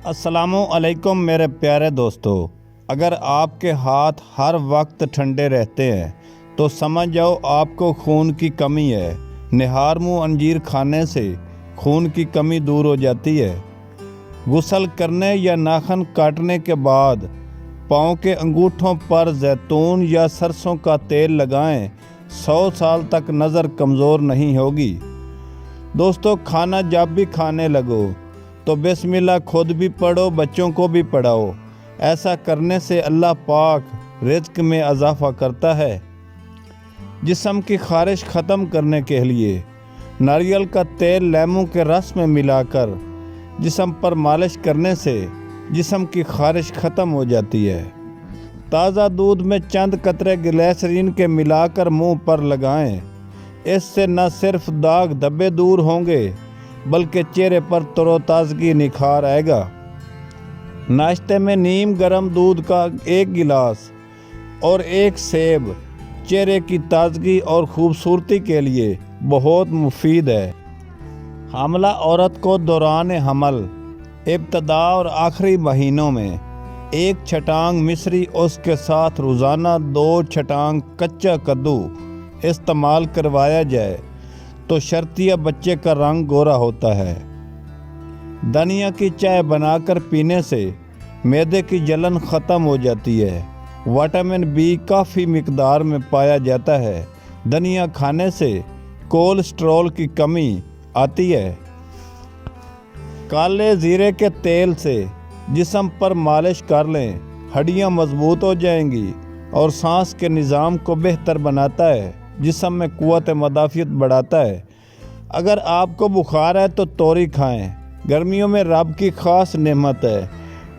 السلام علیکم میرے پیارے دوستو، اگر آپ کے ہاتھ ہر وقت ٹھنڈے رہتے ہیں تو سمجھ جاؤ آپ کو خون کی کمی ہے۔ نہار منہ انجیر کھانے سے خون کی کمی دور ہو جاتی ہے۔ غسل کرنے یا ناخن کاٹنے کے بعد پاؤں کے انگوٹھوں پر زیتون یا سرسوں کا تیل لگائیں، 100 سال تک نظر کمزور نہیں ہوگی۔ دوستو، کھانا جب بھی کھانے لگو تو بسم اللہ خود بھی پڑھو، بچوں کو بھی پڑھاؤ۔ ایسا کرنے سے اللہ پاک رزق میں اضافہ کرتا ہے۔ جسم کی خارش ختم کرنے کے لیے ناریل کا تیل لیموں کے رس میں ملا کر جسم پر مالش کرنے سے جسم کی خارش ختم ہو جاتی ہے۔ تازہ دودھ میں چند قطرے گلیسرین کے ملا کر منہ پر لگائیں۔ اس سے نہ صرف داغ دھبے دور ہوں گے بلکہ چہرے پر تر و تازگی نکھار آئے گا۔ ناشتے میں نیم گرم دودھ کا 1 گلاس اور 1 سیب چہرے کی تازگی اور خوبصورتی کے لیے بہت مفید ہے۔ حاملہ عورت کو دوران حمل، ابتدا اور آخری مہینوں میں 1 چھٹانگ مصری اس کے ساتھ روزانہ 2 چھٹانگ کچا کدو استعمال کروایا جائے تو شرطیہ بچے کا رنگ گورا ہوتا ہے۔ دھنیا کی چائے بنا کر پینے سے معدے کی جلن ختم ہو جاتی ہے۔ وٹامن بی کافی مقدار میں پایا جاتا ہے۔ دھنیا کھانے سے کولیسٹرول کی کمی آتی ہے۔ کالے زیرے کے تیل سے جسم پر مالش کر لیں، ہڈیاں مضبوط ہو جائیں گی اور سانس کے نظام کو بہتر بناتا ہے، جسم میں قوت مدافعت بڑھاتا ہے۔ اگر آپ کو بخار ہے تو توری کھائیں، گرمیوں میں رب کی خاص نعمت ہے۔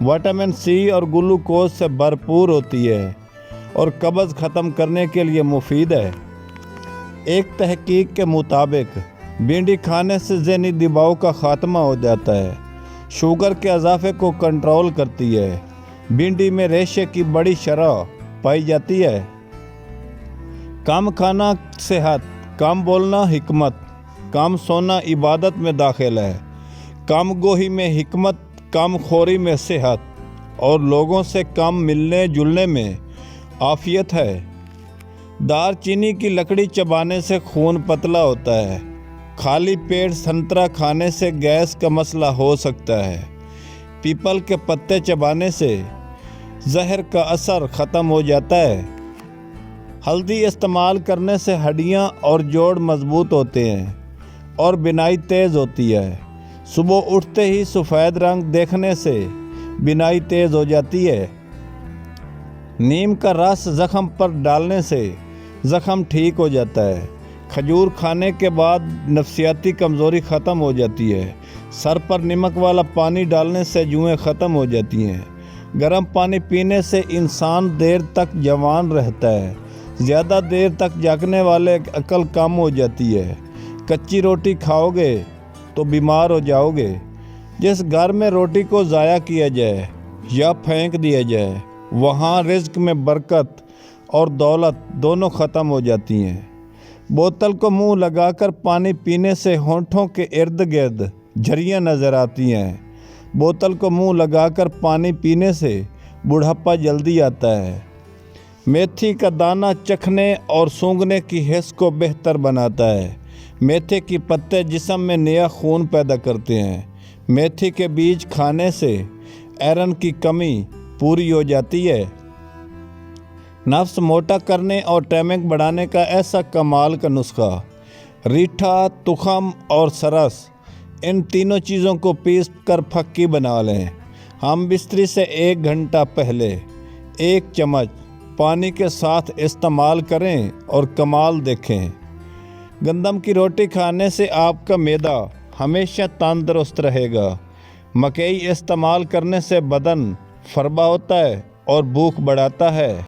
وٹامن سی اور گلوکوز سے بھرپور ہوتی ہے اور قبض ختم کرنے کے لیے مفید ہے۔ ایک تحقیق کے مطابق بھنڈی کھانے سے ذہنی دباؤ کا خاتمہ ہو جاتا ہے، شوگر کے اضافے کو کنٹرول کرتی ہے۔ بھنڈی میں ریشے کی بڑی شرح پائی جاتی ہے۔ کم کھانا صحت، کم بولنا حکمت، کم سونا عبادت میں داخل ہے۔ کم گوہی میں حکمت، کم خوری میں صحت اور لوگوں سے کم ملنے جلنے میں عافیت ہے۔ دار چینی کی لکڑی چبانے سے خون پتلا ہوتا ہے۔ خالی پیٹ سنترا کھانے سے گیس کا مسئلہ ہو سکتا ہے۔ پیپل کے پتے چبانے سے زہر کا اثر ختم ہو جاتا ہے۔ ہلدی استعمال کرنے سے ہڈیاں اور جوڑ مضبوط ہوتے ہیں اور بینائی تیز ہوتی ہے۔ صبح اٹھتے ہی سفید رنگ دیکھنے سے بینائی تیز ہو جاتی ہے۔ نیم کا رس زخم پر ڈالنے سے زخم ٹھیک ہو جاتا ہے۔ کھجور کھانے کے بعد نفسیاتی کمزوری ختم ہو جاتی ہے۔ سر پر نمک والا پانی ڈالنے سے جوئیں ختم ہو جاتی ہیں۔ گرم پانی پینے سے انسان دیر تک جوان رہتا ہے۔ زیادہ دیر تک جاگنے والے عقل کم ہو جاتی ہے۔ کچی روٹی کھاؤ گے تو بیمار ہو جاؤ گے۔ جس گھر میں روٹی کو ضائع کیا جائے یا پھینک دیا جائے وہاں رزق میں برکت اور دولت دونوں ختم ہو جاتی ہیں۔ بوتل کو منہ لگا کر پانی پینے سے ہونٹوں کے ارد گرد جھریاں نظر آتی ہیں۔ بوتل کو منہ لگا کر پانی پینے سے بڑھاپا جلدی آتا ہے۔ میتھی کا دانہ چکھنے اور سونگھنے کی حس کو بہتر بناتا ہے۔ میتھی کے پتے جسم میں نیا خون پیدا کرتے ہیں۔ میتھی کے بیج کھانے سے آئرن کی کمی پوری ہو جاتی ہے۔ نفس موٹا کرنے اور ٹیمنگ بڑھانے کا ایسا کمال کا نسخہ، ریٹھا، تخم اور سرس، ان تینوں چیزوں کو پیس کر پھکی بنا لیں۔ ہم بستری سے 1 گھنٹہ پہلے 1 چمچ پانی کے ساتھ استعمال کریں اور کمال دیکھیں۔ گندم کی روٹی کھانے سے آپ کا معدہ ہمیشہ تندرست رہے گا۔ مکئی استعمال کرنے سے بدن فربا ہوتا ہے اور بھوک بڑھاتا ہے۔